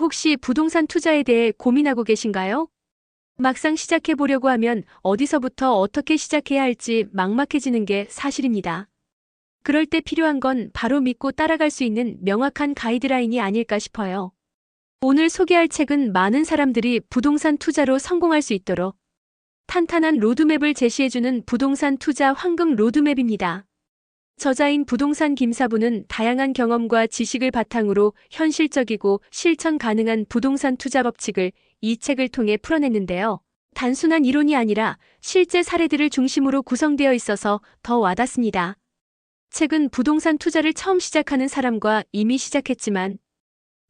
혹시 부동산 투자에 대해 고민하고 계신가요? 막상 시작해 보려고 하면 어디서부터 어떻게 시작해야 할지 막막해지는 게 사실입니다. 그럴 때 필요한 건 바로 믿고 따라갈 수 있는 명확한 가이드라인이 아닐까 싶어요. 오늘 소개할 책은 많은 사람들이 부동산 투자로 성공할 수 있도록 탄탄한 로드맵을 제시해주는 부동산 투자 황금 로드맵입니다. 저자인 부동산 김사부는 다양한 경험과 지식을 바탕으로 현실적이고 실천 가능한 부동산 투자 법칙을 이 책을 통해 풀어냈는데요. 단순한 이론이 아니라 실제 사례들을 중심으로 구성되어 있어서 더 와닿습니다. 책은 부동산 투자를 처음 시작하는 사람과 이미 시작했지만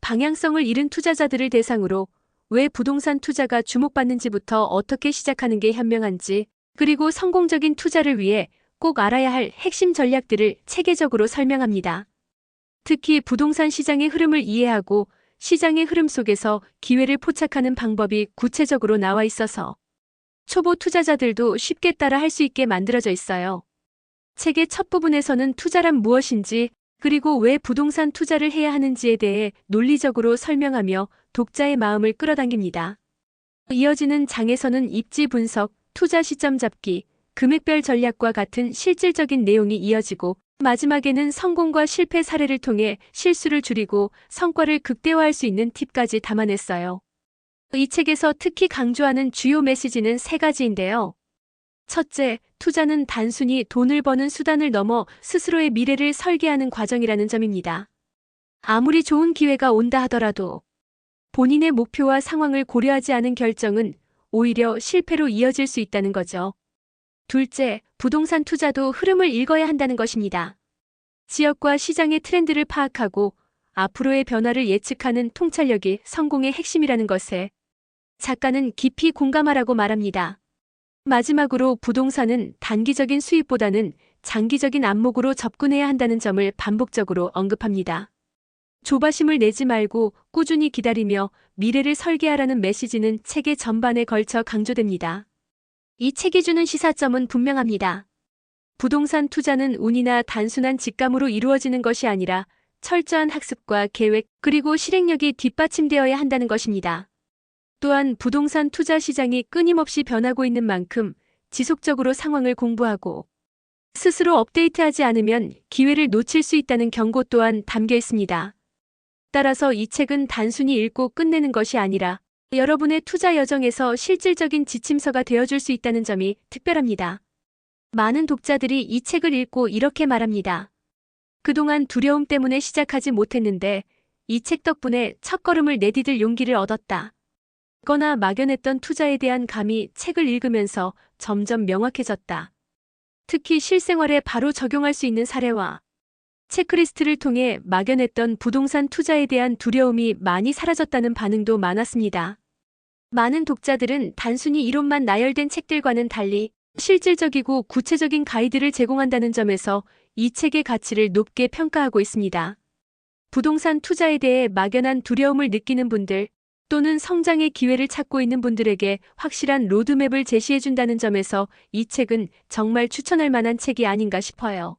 방향성을 잃은 투자자들을 대상으로 왜 부동산 투자가 주목받는지부터 어떻게 시작하는 게 현명한지, 그리고 성공적인 투자를 위해 꼭 알아야 할 핵심 전략들을 체계적으로 설명합니다. 특히 부동산 시장의 흐름을 이해하고 시장의 흐름 속에서 기회를 포착하는 방법이 구체적으로 나와 있어서 초보 투자자들도 쉽게 따라 할 수 있게 만들어져 있어요. 책의 첫 부분에서는 투자란 무엇인지, 그리고 왜 부동산 투자를 해야 하는지에 대해 논리적으로 설명하며 독자의 마음을 끌어당깁니다. 이어지는 장에서는 입지 분석, 투자 시점 잡기, 금액별 전략과 같은 실질적인 내용이 이어지고, 마지막에는 성공과 실패 사례를 통해 실수를 줄이고 성과를 극대화할 수 있는 팁까지 담아냈어요. 이 책에서 특히 강조하는 주요 메시지는 세 가지인데요. 첫째, 투자는 단순히 돈을 버는 수단을 넘어 스스로의 미래를 설계하는 과정이라는 점입니다. 아무리 좋은 기회가 온다 하더라도 본인의 목표와 상황을 고려하지 않은 결정은 오히려 실패로 이어질 수 있다는 거죠. 둘째, 부동산 투자도 흐름을 읽어야 한다는 것입니다. 지역과 시장의 트렌드를 파악하고 앞으로의 변화를 예측하는 통찰력이 성공의 핵심이라는 것에 작가는 깊이 공감하라고 말합니다. 마지막으로 부동산은 단기적인 수익보다는 장기적인 안목으로 접근해야 한다는 점을 반복적으로 언급합니다. 조바심을 내지 말고 꾸준히 기다리며 미래를 설계하라는 메시지는 책의 전반에 걸쳐 강조됩니다. 이 책이 주는 시사점은 분명합니다. 부동산 투자는 운이나 단순한 직감으로 이루어지는 것이 아니라 철저한 학습과 계획, 그리고 실행력이 뒷받침되어야 한다는 것입니다. 또한 부동산 투자 시장이 끊임없이 변하고 있는 만큼 지속적으로 상황을 공부하고 스스로 업데이트하지 않으면 기회를 놓칠 수 있다는 경고 또한 담겨 있습니다. 따라서 이 책은 단순히 읽고 끝내는 것이 아니라 여러분의 투자 여정에서 실질적인 지침서가 되어줄 수 있다는 점이 특별합니다. 많은 독자들이 이 책을 읽고 이렇게 말합니다. 그동안 두려움 때문에 시작하지 못했는데 이 책 덕분에 첫걸음을 내디딜 용기를 얻었다. 거나 막연했던 투자에 대한 감이 책을 읽으면서 점점 명확해졌다. 특히 실생활에 바로 적용할 수 있는 사례와 체크리스트를 통해 막연했던 부동산 투자에 대한 두려움이 많이 사라졌다는 반응도 많았습니다. 많은 독자들은 단순히 이론만 나열된 책들과는 달리 실질적이고 구체적인 가이드를 제공한다는 점에서 이 책의 가치를 높게 평가하고 있습니다. 부동산 투자에 대해 막연한 두려움을 느끼는 분들, 또는 성장의 기회를 찾고 있는 분들에게 확실한 로드맵을 제시해준다는 점에서 이 책은 정말 추천할 만한 책이 아닌가 싶어요.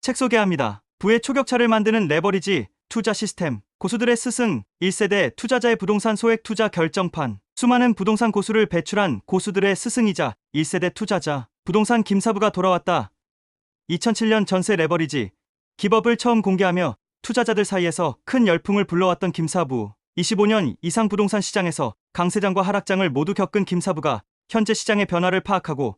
책 소개합니다. 부의 초격차를 만드는 레버리지 투자 시스템, 고수들의 스승, 1세대 투자자의 부동산 소액 투자 결정판. 수많은 부동산 고수를 배출한 고수들의 스승이자 1세대 투자자, 부동산 김사부가 돌아왔다. 2007년 전세 레버리지 기법을 처음 공개하며 투자자들 사이에서 큰 열풍을 불러왔던 김사부. 25년 이상 부동산 시장에서 강세장과 하락장을 모두 겪은 김사부가 현재 시장의 변화를 파악하고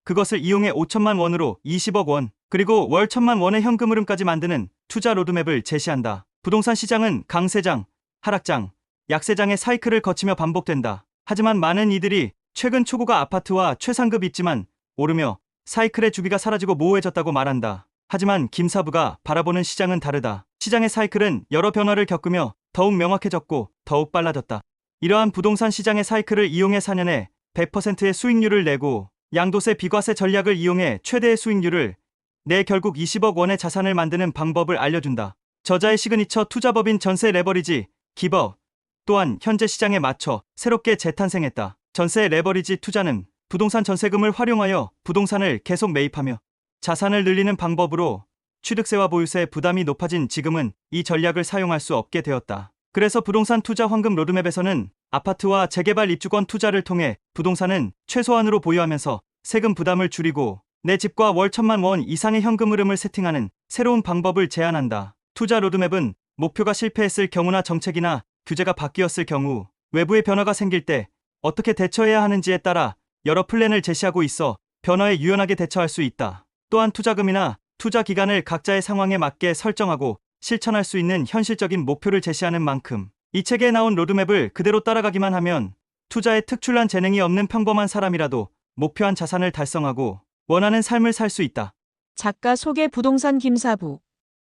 그것을 이용해 5천만 원으로 20억 원, 그리고 월 1천만 원의 현금 흐름까지 만드는 투자 로드맵을 제시한다. 부동산 시장은 강세장, 하락장, 약세장의 사이클을 거치며 반복된다. 하지만 많은 이들이 최근 초고가 아파트와 최상급 입지만 오르며 사이클의 주기가 사라지고 모호해졌다고 말한다. 하지만 김사부가 바라보는 시장은 다르다. 시장의 사이클은 여러 변화를 겪으며 더욱 명확해졌고 더욱 빨라졌다. 이러한 부동산 시장의 사이클을 이용해 4년에 100%의 수익률을 내고 양도세 비과세 전략을 이용해 최대의 수익률을 내 결국 20억 원의 자산을 만드는 방법을 알려준다. 저자의 시그니처 투자법인 전세 레버리지 기법 또한 현재 시장에 맞춰 새롭게 재탄생했다. 전세 레버리지 투자는 부동산 전세금을 활용하여 부동산을 계속 매입하며 자산을 늘리는 방법으로 취득세와 보유세 부담이 높아진 지금은 이 전략을 사용할 수 없게 되었다. 그래서 부동산 투자 황금 로드맵에서는 아파트와 재개발 입주권 투자를 통해 부동산은 최소한으로 보유하면서 세금 부담을 줄이고 내 집과 월 1,000만 원 이상의 현금 흐름을 세팅하는 새로운 방법을 제안한다. 투자 로드맵은 목표가 실패했을 경우나 정책이나 규제가 바뀌었을 경우 외부의 변화가 생길 때 어떻게 대처해야 하는지에 따라 여러 플랜을 제시하고 있어 변화에 유연하게 대처할 수 있다. 또한 투자금이나 투자 기간을 각자의 상황에 맞게 설정하고 실천할 수 있는 현실적인 목표를 제시하는 만큼 이 책에 나온 로드맵을 그대로 따라가기만 하면 투자에 특출난 재능이 없는 평범한 사람이라도 목표한 자산을 달성하고 원하는 삶을 살 수 있다. 작가 소개 부동산 김사부.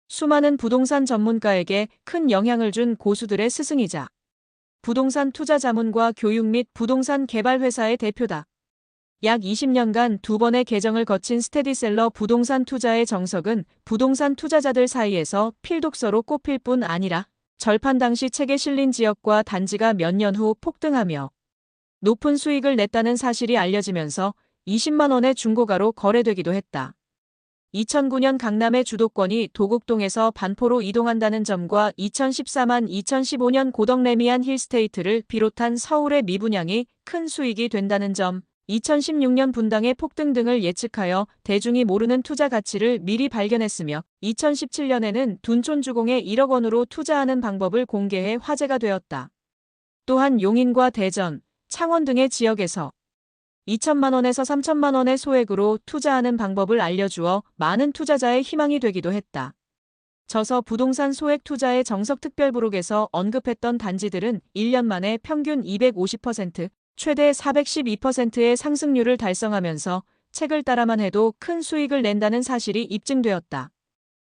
수많은 부동산 전문가에게 큰 영향을 준 고수들의 스승이자 부동산 투자 자문과 교육 및 부동산 개발 회사의 대표다. 약 20년간 2번의 개정을 거친 스테디셀러 부동산 투자의 정석은 부동산 투자자들 사이에서 필독서로 꼽힐 뿐 아니라 절판 당시 책에 실린 지역과 단지가 몇 년 후 폭등하며 높은 수익을 냈다는 사실이 알려지면서 20만 원의 중고가로 거래되기도 했다. 2009년 강남의 주도권이 도곡동에서 반포로 이동한다는 점과 2015년 고덕 레미안 힐스테이트를 비롯한 서울의 미분양이 큰 수익이 된다는 점, 2016년 분당의 폭등 등을 예측하여 대중이 모르는 투자 가치를 미리 발견했으며 2017년에는 둔촌 주공에 1억 원으로 투자하는 방법을 공개해 화제가 되었다. 또한 용인과 대전, 창원 등의 지역에서 2천만 원에서 3천만 원의 소액으로 투자하는 방법을 알려주어 많은 투자자의 희망이 되기도 했다. 저서 부동산 소액 투자의 정석 특별 부록에서 언급했던 단지들은 1년 만에 평균 250%, 최대 412%의 상승률을 달성하면서 책을 따라만 해도 큰 수익을 낸다는 사실이 입증되었다.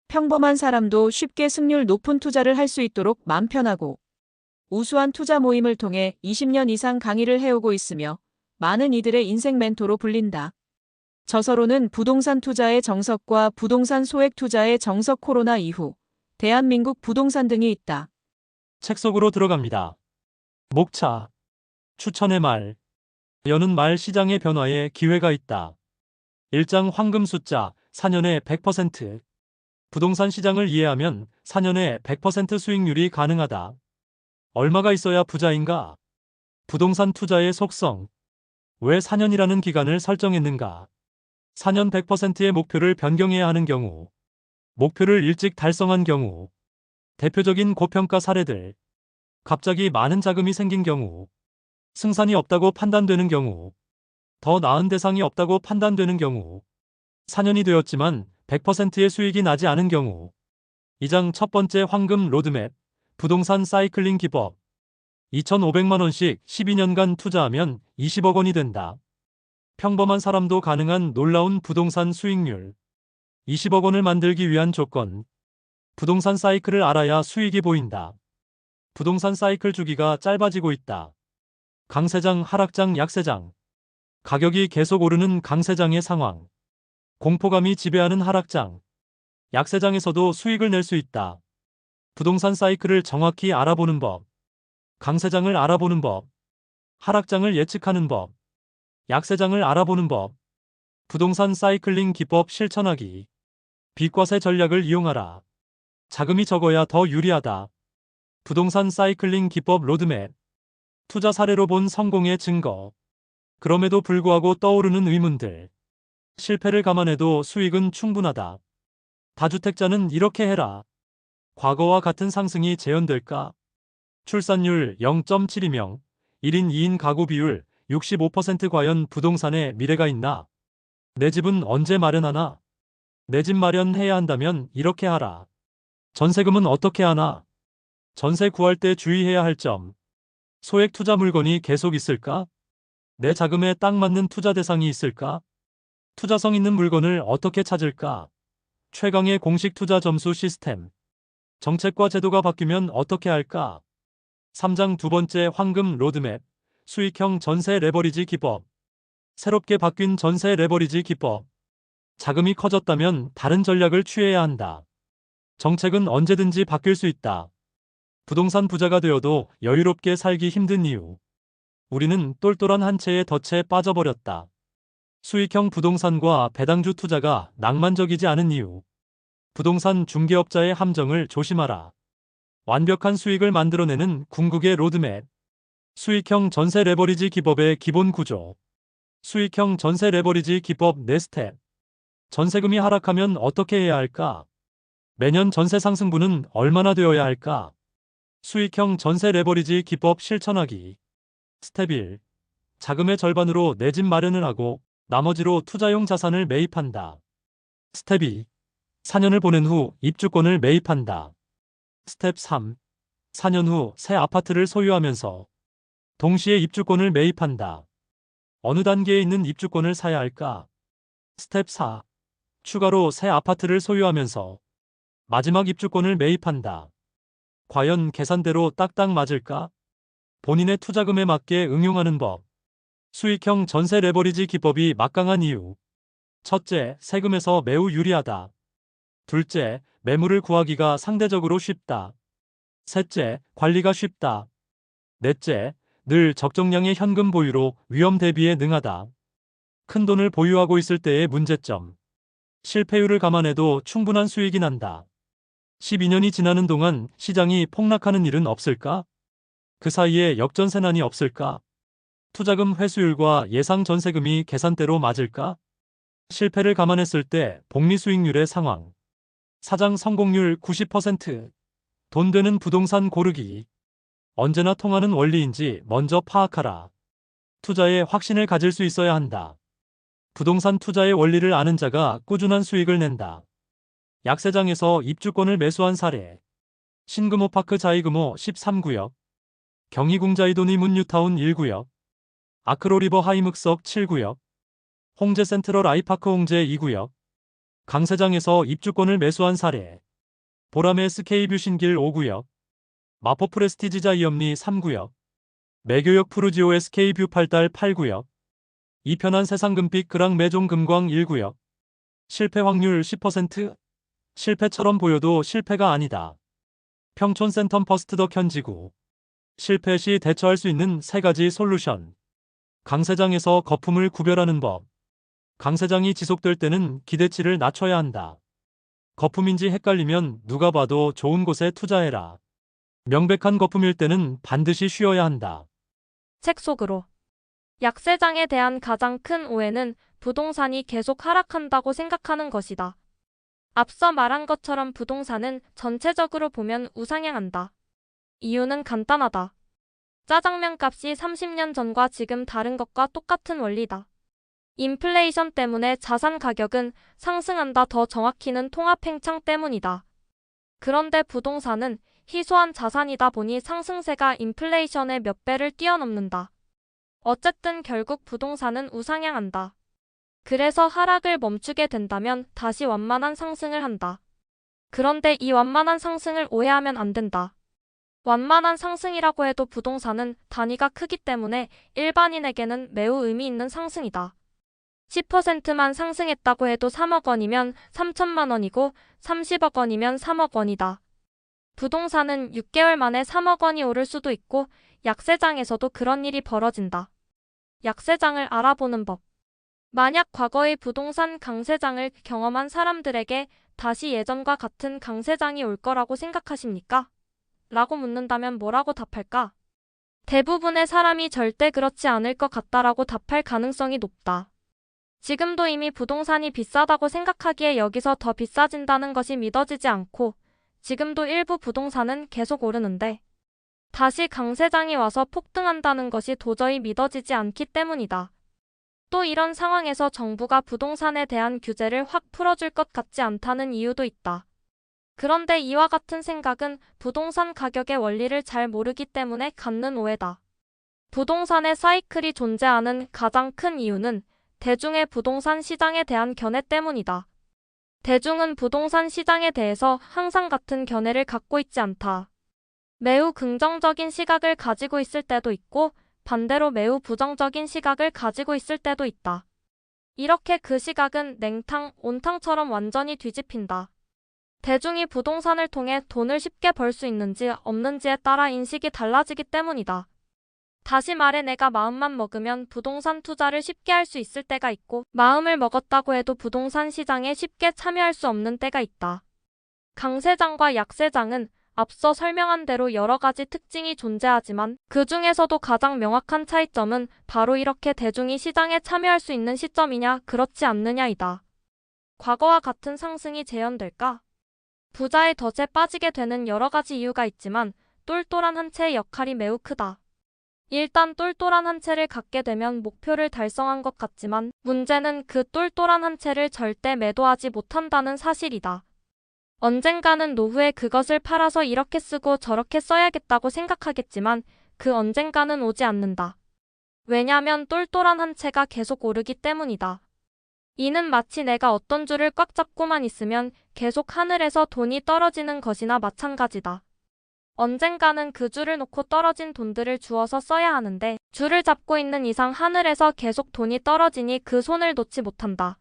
평범한 사람도 쉽게 승률 높은 투자를 할 수 있도록 맘 편하고 우수한 투자 모임을 통해 20년 이상 강의를 해오고 있으며 많은 이들의 인생 멘토로 불린다. 저서로는 부동산 투자의 정석과 부동산 소액 투자의 정석 코로나 이후 대한민국 부동산 등이 있다. 책 속으로 들어갑니다. 목차. 추천의 말. 여는 말 시장의 변화에 기회가 있다. 1장 황금 숫자 4년에 100%. 부동산 시장을 이해하면 4년에 100% 수익률이 가능하다. 얼마가 있어야 부자인가? 부동산 투자의 속성. 왜 4년이라는 기간을 설정했는가? 4년 100%의 목표를 변경해야 하는 경우, 목표를 일찍 달성한 경우, 대표적인 고평가 사례들, 갑자기 많은 자금이 생긴 경우, 승산이 없다고 판단되는 경우, 더 나은 대상이 없다고 판단되는 경우, 4년이 되었지만 100%의 수익이 나지 않은 경우. 2장 첫 번째 황금 로드맵, 부동산 사이클링 기법. 2,500만 원씩 12년간 투자하면 20억 원이 된다. 평범한 사람도 가능한 놀라운 부동산 수익률. 20억 원을 만들기 위한 조건. 부동산 사이클을 알아야 수익이 보인다. 부동산 사이클 주기가 짧아지고 있다. 강세장, 하락장, 약세장. 가격이 계속 오르는 강세장의 상황. 공포감이 지배하는 하락장. 약세장에서도 수익을 낼 수 있다. 부동산 사이클을 정확히 알아보는 법. 강세장을 알아보는 법, 하락장을 예측하는 법, 약세장을 알아보는 법, 부동산 사이클링 기법 실천하기, 비과세 전략을 이용하라. 자금이 적어야 더 유리하다. 부동산 사이클링 기법 로드맵, 투자 사례로 본 성공의 증거, 그럼에도 불구하고 떠오르는 의문들, 실패를 감안해도 수익은 충분하다. 다주택자는 이렇게 해라. 과거와 같은 상승이 재현될까? 출산율 0.72명, 1인 2인 가구 비율 65% 과연 부동산에 미래가 있나? 내 집은 언제 마련하나? 내 집 마련해야 한다면 이렇게 하라. 전세금은 어떻게 하나? 전세 구할 때 주의해야 할 점. 소액 투자 물건이 계속 있을까? 내 자금에 딱 맞는 투자 대상이 있을까? 투자성 있는 물건을 어떻게 찾을까? 최강의 공식 투자 점수 시스템. 정책과 제도가 바뀌면 어떻게 할까? 3장 두 번째 황금 로드맵, 수익형 전세 레버리지 기법. 새롭게 바뀐 전세 레버리지 기법. 자금이 커졌다면 다른 전략을 취해야 한다. 정책은 언제든지 바뀔 수 있다. 부동산 부자가 되어도 여유롭게 살기 힘든 이유. 우리는 똘똘한 한 채의 덫에 빠져버렸다. 수익형 부동산과 배당주 투자가 낭만적이지 않은 이유. 부동산 중개업자의 함정을 조심하라. 완벽한 수익을 만들어내는 궁극의 로드맵. 수익형 전세 레버리지 기법의 기본 구조. 수익형 전세 레버리지 기법 4스텝. 전세금이 하락하면 어떻게 해야 할까? 매년 전세 상승분은 얼마나 되어야 할까? 수익형 전세 레버리지 기법 실천하기. 스텝 1. 자금의 절반으로 내 집 마련을 하고 나머지로 투자용 자산을 매입한다. 스텝 2. 4년을 보낸 후 입주권을 매입한다. 스텝 3. 4년 후 새 아파트를 소유하면서 동시에 입주권을 매입한다. 어느 단계에 있는 입주권을 사야 할까? 스텝 4. 추가로 새 아파트를 소유하면서 마지막 입주권을 매입한다. 과연 계산대로 딱딱 맞을까? 본인의 투자금에 맞게 응용하는 법. 수익형 전세 레버리지 기법이 막강한 이유. 첫째, 세금에서 매우 유리하다. 둘째, 매물을 구하기가 상대적으로 쉽다. 셋째, 관리가 쉽다. 넷째, 늘 적정량의 현금 보유로 위험 대비에 능하다. 큰 돈을 보유하고 있을 때의 문제점. 실패율을 감안해도 충분한 수익이 난다. 12년이 지나는 동안 시장이 폭락하는 일은 없을까? 그 사이에 역전세난이 없을까? 투자금 회수율과 예상 전세금이 계산대로 맞을까? 실패를 감안했을 때 복리 수익률의 상황. 사장 성공률 90%. 돈 되는 부동산 고르기. 언제나 통하는 원리인지 먼저 파악하라. 투자에 확신을 가질 수 있어야 한다. 부동산 투자의 원리를 아는 자가 꾸준한 수익을 낸다. 약세장에서 입주권을 매수한 사례. 신금호파크 자이금호 13구역, 경희궁자이도니 문뉴타운 1구역, 아크로리버 하이묵석 7구역, 홍제센트럴 아이파크 홍제 2구역, 강세장에서 입주권을 매수한 사례. 보라매 SK뷰 신길 5구역, 마포 프레스티지 자이엄리 3구역, 매교역 푸르지오 SK뷰 8달 8구역, 이편한 세상금빛 그랑 매종 금광 1구역. 실패 확률 10%? 실패처럼 보여도 실패가 아니다. 평촌 센텀 퍼스트 더 현지구. 실패 시 대처할 수 있는 3가지 솔루션. 강세장에서 거품을 구별하는 법. 강세장이 지속될 때는 기대치를 낮춰야 한다. 거품인지 헷갈리면 누가 봐도 좋은 곳에 투자해라. 명백한 거품일 때는 반드시 쉬어야 한다. 책 속으로. 약세장에 대한 가장 큰 오해는 부동산이 계속 하락한다고 생각하는 것이다. 앞서 말한 것처럼 부동산은 전체적으로 보면 우상향한다. 이유는 간단하다. 짜장면 값이 30년 전과 지금 다른 것과 똑같은 원리다. 인플레이션 때문에 자산 가격은 상승한다. 더 정확히는 통합 팽창 때문이다. 그런데 부동산은 희소한 자산이다 보니 상승세가 인플레이션의 몇 배를 뛰어넘는다. 어쨌든 결국 부동산은 우상향한다. 그래서 하락을 멈추게 된다면 다시 완만한 상승을 한다. 그런데 이 완만한 상승을 오해하면 안 된다. 완만한 상승이라고 해도 부동산은 단위가 크기 때문에 일반인에게는 매우 의미 있는 상승이다. 10%만 상승했다고 해도 3억 원이면 3천만 원이고 30억 원이면 3억 원이다. 부동산은 6개월 만에 3억 원이 오를 수도 있고 약세장에서도 그런 일이 벌어진다. 약세장을 알아보는 법. 만약 과거의 부동산 강세장을 경험한 사람들에게 다시 예전과 같은 강세장이 올 거라고 생각하십니까? 라고 묻는다면 뭐라고 답할까? 대부분의 사람이 절대 그렇지 않을 것 같다라고 답할 가능성이 높다. 지금도 이미 부동산이 비싸다고 생각하기에 여기서 더 비싸진다는 것이 믿어지지 않고 지금도 일부 부동산은 계속 오르는데 다시 강세장이 와서 폭등한다는 것이 도저히 믿어지지 않기 때문이다. 또 이런 상황에서 정부가 부동산에 대한 규제를 확 풀어줄 것 같지 않다는 이유도 있다. 그런데 이와 같은 생각은 부동산 가격의 원리를 잘 모르기 때문에 갖는 오해다. 부동산의 사이클이 존재하는 가장 큰 이유는 대중의 부동산 시장에 대한 견해 때문이다. 대중은 부동산 시장에 대해서 항상 같은 견해를 갖고 있지 않다. 매우 긍정적인 시각을 가지고 있을 때도 있고 반대로 매우 부정적인 시각을 가지고 있을 때도 있다. 이렇게 그 시각은 냉탕, 온탕처럼 완전히 뒤집힌다. 대중이 부동산을 통해 돈을 쉽게 벌 수 있는지 없는지에 따라 인식이 달라지기 때문이다. 다시 말해 내가 마음만 먹으면 부동산 투자를 쉽게 할 수 있을 때가 있고 마음을 먹었다고 해도 부동산 시장에 쉽게 참여할 수 없는 때가 있다. 강세장과 약세장은 앞서 설명한 대로 여러 가지 특징이 존재하지만 그 중에서도 가장 명확한 차이점은 바로 이렇게 대중이 시장에 참여할 수 있는 시점이냐 그렇지 않느냐이다. 과거와 같은 상승이 재현될까? 부자의 덫에 빠지게 되는 여러 가지 이유가 있지만 똘똘한 한 채의 역할이 매우 크다. 일단 똘똘한 한 채를 갖게 되면 목표를 달성한 것 같지만 문제는 그 똘똘한 한 채를 절대 매도하지 못한다는 사실이다. 언젠가는 노후에 그것을 팔아서 이렇게 쓰고 저렇게 써야겠다고 생각하겠지만 그 언젠가는 오지 않는다. 왜냐하면 똘똘한 한 채가 계속 오르기 때문이다. 이는 마치 내가 어떤 줄을 꽉 잡고만 있으면 계속 하늘에서 돈이 떨어지는 것이나 마찬가지다. 언젠가는 그 줄을 놓고 떨어진 돈들을 주워서 써야 하는데 줄을 잡고 있는 이상 하늘에서 계속 돈이 떨어지니 그 손을 놓지 못한다.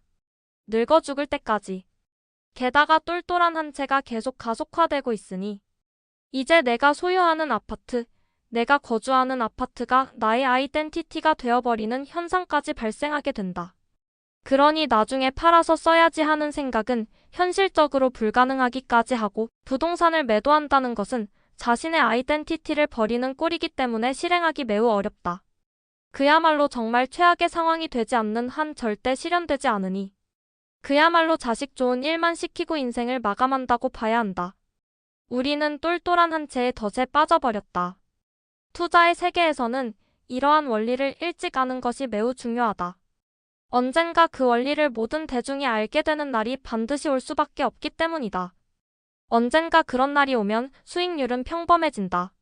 늙어 죽을 때까지. 게다가 똘똘한 한 채가 계속 가속화되고 있으니 이제 내가 소유하는 아파트, 내가 거주하는 아파트가 나의 아이덴티티가 되어버리는 현상까지 발생하게 된다. 그러니 나중에 팔아서 써야지 하는 생각은 현실적으로 불가능하기까지 하고 부동산을 매도한다는 것은 자신의 아이덴티티를 버리는 꼴이기 때문에 실행하기 매우 어렵다. 그야말로 정말 최악의 상황이 되지 않는 한 절대 실현되지 않으니 그야말로 자식 좋은 일만 시키고 인생을 마감한다고 봐야 한다. 우리는 똘똘한 한 채의 덫에 빠져버렸다. 투자의 세계에서는 이러한 원리를 일찍 아는 것이 매우 중요하다. 언젠가 그 원리를 모든 대중이 알게 되는 날이 반드시 올 수밖에 없기 때문이다. 언젠가 그런 날이 오면 수익률은 평범해진다.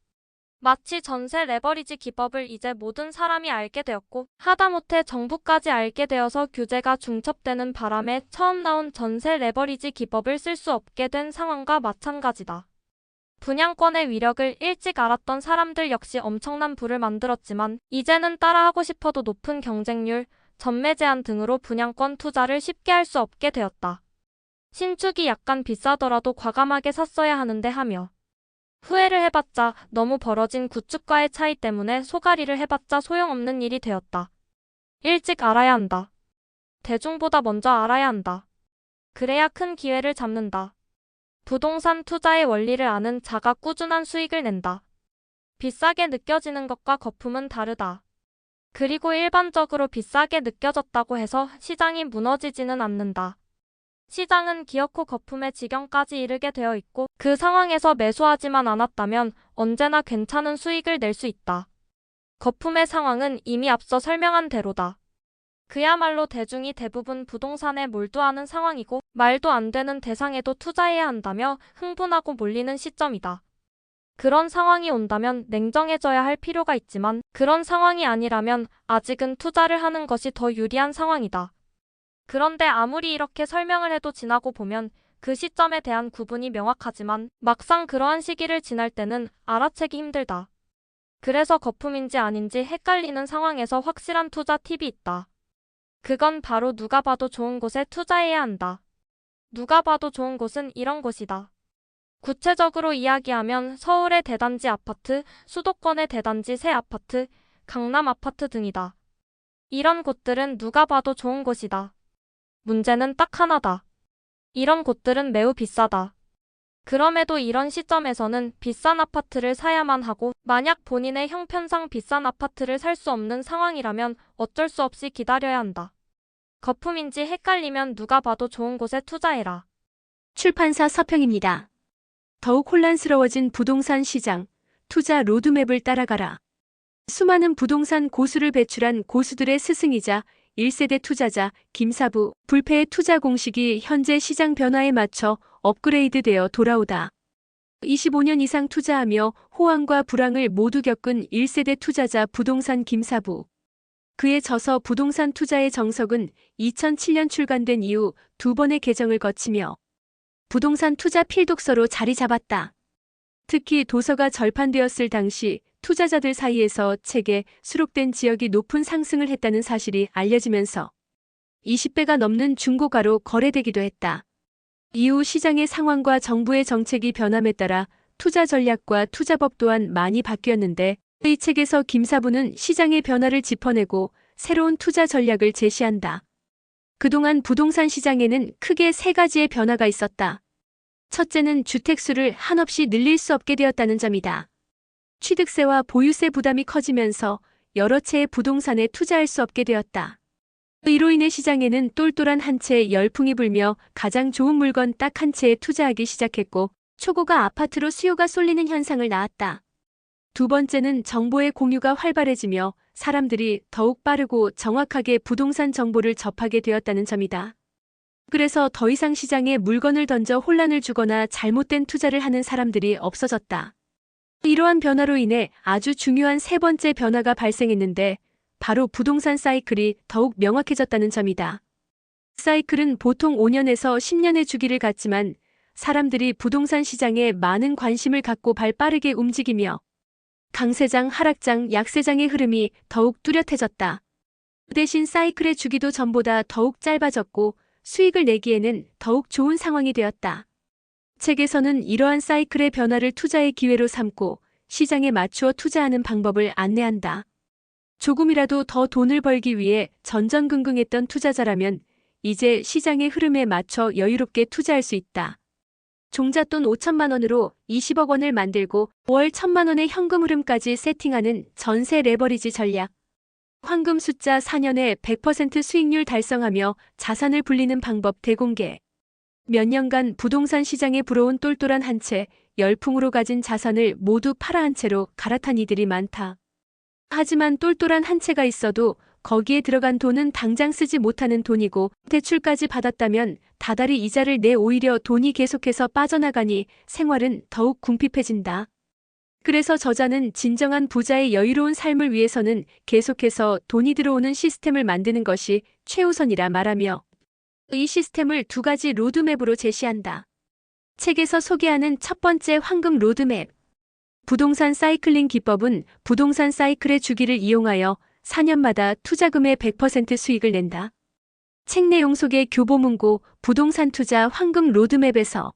마치 전세 레버리지 기법을 이제 모든 사람이 알게 되었고 하다못해 정부까지 알게 되어서 규제가 중첩되는 바람에 처음 나온 전세 레버리지 기법을 쓸 수 없게 된 상황과 마찬가지다. 분양권의 위력을 일찍 알았던 사람들 역시 엄청난 부를 만들었지만 이제는 따라하고 싶어도 높은 경쟁률, 전매 제한 등으로 분양권 투자를 쉽게 할 수 없게 되었다. 신축이 약간 비싸더라도 과감하게 샀어야 하는데 하며 후회를 해봤자 너무 벌어진 구축과의 차이 때문에 소가리를 해봤자 소용없는 일이 되었다. 일찍 알아야 한다. 대중보다 먼저 알아야 한다. 그래야 큰 기회를 잡는다. 부동산 투자의 원리를 아는 자가 꾸준한 수익을 낸다. 비싸게 느껴지는 것과 거품은 다르다. 그리고 일반적으로 비싸게 느껴졌다고 해서 시장이 무너지지는 않는다. 시장은 기어코 거품의 지경까지 이르게 되어 있고 그 상황에서 매수하지만 않았다면 언제나 괜찮은 수익을 낼 수 있다. 거품의 상황은 이미 앞서 설명한 대로다. 그야말로 대중이 대부분 부동산에 몰두하는 상황이고 말도 안 되는 대상에도 투자해야 한다며 흥분하고 몰리는 시점이다. 그런 상황이 온다면 냉정해져야 할 필요가 있지만 그런 상황이 아니라면 아직은 투자를 하는 것이 더 유리한 상황이다. 그런데 아무리 이렇게 설명을 해도 지나고 보면 그 시점에 대한 구분이 명확하지만 막상 그러한 시기를 지날 때는 알아채기 힘들다. 그래서 거품인지 아닌지 헷갈리는 상황에서 확실한 투자 팁이 있다. 그건 바로 누가 봐도 좋은 곳에 투자해야 한다. 누가 봐도 좋은 곳은 이런 곳이다. 구체적으로 이야기하면 서울의 대단지 아파트, 수도권의 대단지 새 아파트, 강남 아파트 등이다. 이런 곳들은 누가 봐도 좋은 곳이다. 문제는 딱 하나다. 이런 곳들은 매우 비싸다. 그럼에도 이런 시점에서는 비싼 아파트를 사야만 하고 만약 본인의 형편상 비싼 아파트를 살 수 없는 상황이라면 어쩔 수 없이 기다려야 한다. 거품인지 헷갈리면 누가 봐도 좋은 곳에 투자해라. 출판사 서평입니다. 더욱 혼란스러워진 부동산 시장, 투자 로드맵을 따라가라. 수많은 부동산 고수를 배출한 고수들의 스승이자 1세대 투자자 김사부 불패의 투자 공식이 현재 시장 변화에 맞춰 업그레이드되어 돌아오다. 25년 이상 투자하며 호황과 불황을 모두 겪은 1세대 투자자 부동산 김사부. 그의 저서 부동산 투자의 정석은 2007년 출간된 이후 2번의 개정을 거치며 부동산 투자 필독서로 자리 잡았다. 특히 도서가 절판되었을 당시 투자자들 사이에서 책에 수록된 지역이 높은 상승을 했다는 사실이 알려지면서 20배가 넘는 중고가로 거래되기도 했다. 이후 시장의 상황과 정부의 정책이 변함에 따라 투자 전략과 투자법 또한 많이 바뀌었는데 이 책에서 김사부는 시장의 변화를 짚어내고 새로운 투자 전략을 제시한다. 그동안 부동산 시장에는 크게 3가지의 변화가 있었다. 첫째는 주택수를 한없이 늘릴 수 없게 되었다는 점이다. 취득세와 보유세 부담이 커지면서 여러 채의 부동산에 투자할 수 없게 되었다. 이로 인해 시장에는 똘똘한 한 채의 열풍이 불며 가장 좋은 물건 딱 한 채에 투자하기 시작했고 초고가 아파트로 수요가 쏠리는 현상을 낳았다. 두 번째는 정보의 공유가 활발해지며 사람들이 더욱 빠르고 정확하게 부동산 정보를 접하게 되었다는 점이다. 그래서 더 이상 시장에 물건을 던져 혼란을 주거나 잘못된 투자를 하는 사람들이 없어졌다. 이러한 변화로 인해 아주 중요한 세 번째 변화가 발생했는데 바로 부동산 사이클이 더욱 명확해졌다는 점이다. 사이클은 보통 5년에서 10년의 주기를 갖지만 사람들이 부동산 시장에 많은 관심을 갖고 발빠르게 움직이며 강세장, 하락장, 약세장의 흐름이 더욱 뚜렷해졌다. 대신 사이클의 주기도 전보다 더욱 짧아졌고 수익을 내기에는 더욱 좋은 상황이 되었다. 책에서는 이러한 사이클의 변화를 투자의 기회로 삼고 시장에 맞추어 투자하는 방법을 안내한다. 조금이라도 더 돈을 벌기 위해 전전긍긍했던 투자자라면 이제 시장의 흐름에 맞춰 여유롭게 투자할 수 있다. 종잣돈 5천만 원으로 20억 원을 만들고 월 1천만 원의 현금 흐름까지 세팅하는 전세 레버리지 전략. 황금 숫자 4년에 100% 수익률 달성하며 자산을 불리는 방법 대공개. 몇 년간 부동산 시장에 불어온 똘똘한 한 채, 열풍으로 가진 자산을 모두 팔아 한 채로 갈아탄 이들이 많다. 하지만 똘똘한 한 채가 있어도 거기에 들어간 돈은 당장 쓰지 못하는 돈이고 대출까지 받았다면 다달이 이자를 내 오히려 돈이 계속해서 빠져나가니 생활은 더욱 궁핍해진다. 그래서 저자는 진정한 부자의 여유로운 삶을 위해서는 계속해서 돈이 들어오는 시스템을 만드는 것이 최우선이라 말하며 이 시스템을 두 가지 로드맵으로 제시한다. 책에서 소개하는 첫 번째 황금 로드맵. 부동산 사이클링 기법은 부동산 사이클의 주기를 이용하여 4년마다 투자금의 100% 수익을 낸다. 책 내용 속의 교보문고 부동산 투자 황금 로드맵에서